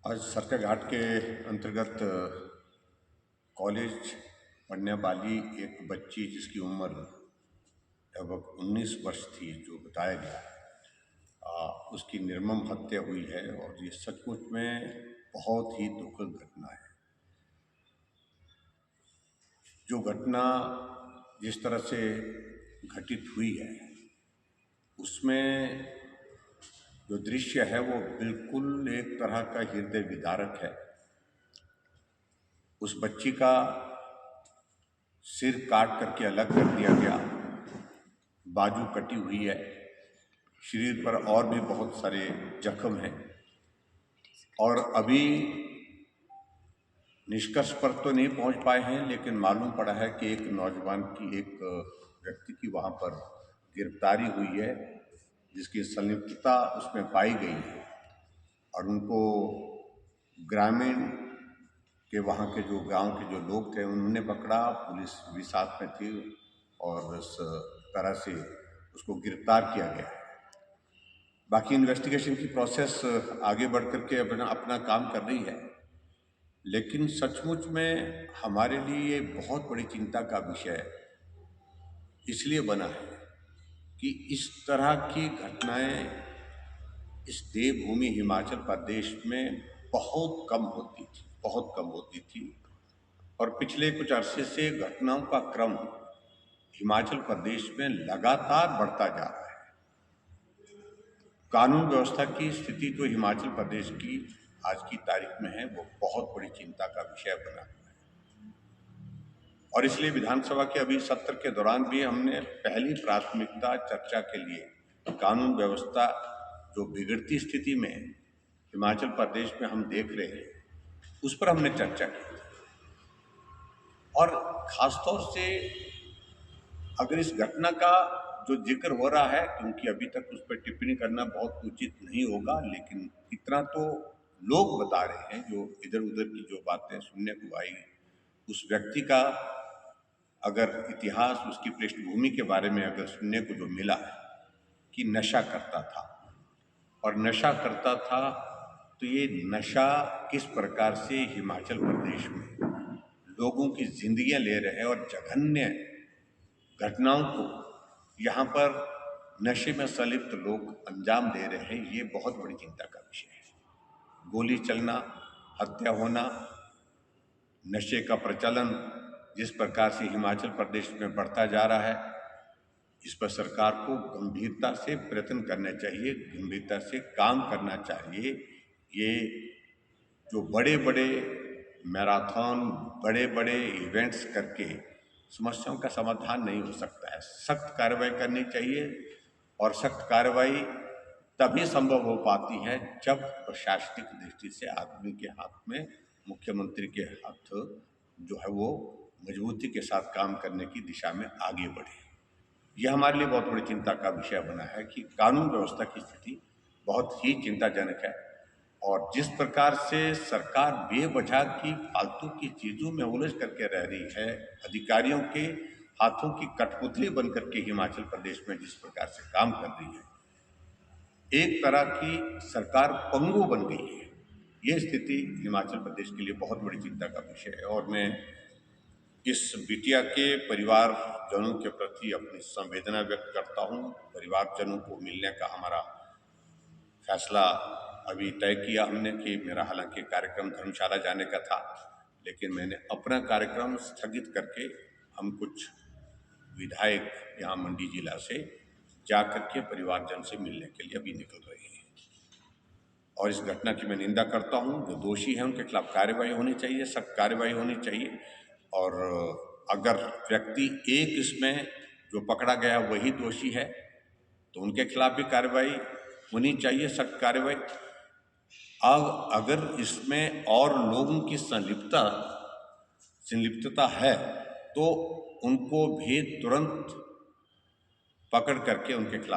आज सरकाघाट के अंतर्गत कॉलेज पढ़ने वाली एक बच्ची जिसकी उम्र लगभग 19 वर्ष थी, जो बताया गया, उसकी निर्मम हत्या हुई है और ये सचमुच में बहुत ही दुखद घटना है। जो घटना जिस तरह से घटित हुई है उसमें जो दृश्य है वो बिल्कुल एक तरह का हृदय विदारक है। उस बच्ची का सिर काट करके अलग कर दिया गया, बाजू कटी हुई है, शरीर पर और भी बहुत सारे जख्म हैं और अभी निष्कर्ष पर तो नहीं पहुंच पाए हैं, लेकिन मालूम पड़ा है कि एक नौजवान की, एक व्यक्ति की वहां पर गिरफ्तारी हुई है जिसकी संलिप्तता उसमें पाई गई है और उनको ग्रामीण के वहाँ के जो गांव के जो लोग थे उन्होंने पकड़ा, पुलिस भी साथ में थी और इस तरह से उसको गिरफ्तार किया गया है। बाकी इन्वेस्टिगेशन की प्रोसेस आगे बढ़ करके अपना काम कर रही है, लेकिन सचमुच में हमारे लिए ये बहुत बड़ी चिंता का विषय इसलिए बना है कि इस तरह की घटनाएं इस देवभूमि हिमाचल प्रदेश में बहुत कम होती थी और पिछले कुछ अरसे से घटनाओं का क्रम हिमाचल प्रदेश में लगातार बढ़ता जा रहा है। कानून व्यवस्था की स्थिति जो हिमाचल प्रदेश की आज की तारीख में है वो बहुत बड़ी चिंता का विषय बना हुआ है और इसलिए विधानसभा के अभी सत्र के दौरान भी हमने पहली प्राथमिकता चर्चा के लिए कानून व्यवस्था जो बिगड़ती स्थिति में हिमाचल प्रदेश में हम देख रहे हैं उस पर हमने चर्चा की और खासतौर से अगर इस घटना का जो जिक्र हो रहा है, क्योंकि अभी तक उस पर टिप्पणी करना बहुत उचित नहीं होगा, लेकिन इतना तो लोग बता रहे हैं जो इधर उधर की जो बातें सुनने को आई, उस व्यक्ति का अगर इतिहास, उसकी पृष्ठभूमि के बारे में अगर सुनने को जो मिला कि नशा करता था और नशा करता था, तो ये नशा किस प्रकार से हिमाचल प्रदेश में लोगों की जिंदगियां ले रहे हैं और जघन्य घटनाओं को यहाँ पर नशे में संलिप्त लोग अंजाम दे रहे हैं, ये बहुत बड़ी चिंता का विषय है। गोली चलना, हत्या होना, नशे का प्रचलन जिस प्रकार से हिमाचल प्रदेश में बढ़ता जा रहा है, इस पर सरकार को गंभीरता से प्रयत्न करना चाहिए, गंभीरता से काम करना चाहिए। ये जो बड़े बड़े मैराथन, बड़े बड़े इवेंट्स करके समस्याओं का समाधान नहीं हो सकता है। सख्त कार्रवाई करनी चाहिए और सख्त कार्रवाई तभी संभव हो पाती है जब प्रशासनिक दृष्टि से आदमी के हाथ में, मुख्यमंत्री के हाथ जो है वो मजबूती के साथ काम करने की दिशा में आगे बढ़े। यह हमारे लिए बहुत बड़ी चिंता का विषय बना है कि कानून व्यवस्था की स्थिति बहुत ही चिंताजनक है और जिस प्रकार से सरकार बेवजह की फालतू की चीज़ों में उलझ करके रह रही है, अधिकारियों के हाथों की कठपुतली बन करके हिमाचल प्रदेश में जिस प्रकार से काम कर रही है, एक तरह की सरकार पंगु बन गई है। ये स्थिति हिमाचल प्रदेश के लिए बहुत बड़ी चिंता का विषय है और मैं इस बिटिया के परिवारजनों के प्रति अपनी संवेदना व्यक्त करता हूँ। परिवारजनों को मिलने का हमारा फैसला अभी तय किया हमने कि मेरा हालांकि कार्यक्रम धर्मशाला जाने का था, लेकिन मैंने अपना कार्यक्रम स्थगित करके हम कुछ विधायक यहाँ मंडी जिला से जा करके परिवारजन से मिलने के लिए अभी निकल रहे हैं और इस घटना की मैं निंदा करता हूँ। जो दोषी हैं उनके खिलाफ कार्रवाई होनी चाहिए, सख्त कार्रवाई होनी चाहिए और अगर व्यक्ति एक इसमें जो पकड़ा गया वही दोषी है तो उनके खिलाफ भी कार्रवाई होनी चाहिए, सख्त कार्रवाई। अब अगर इसमें और लोगों की संलिप्तता है तो उनको भी तुरंत पकड़ करके उनके खिलाफ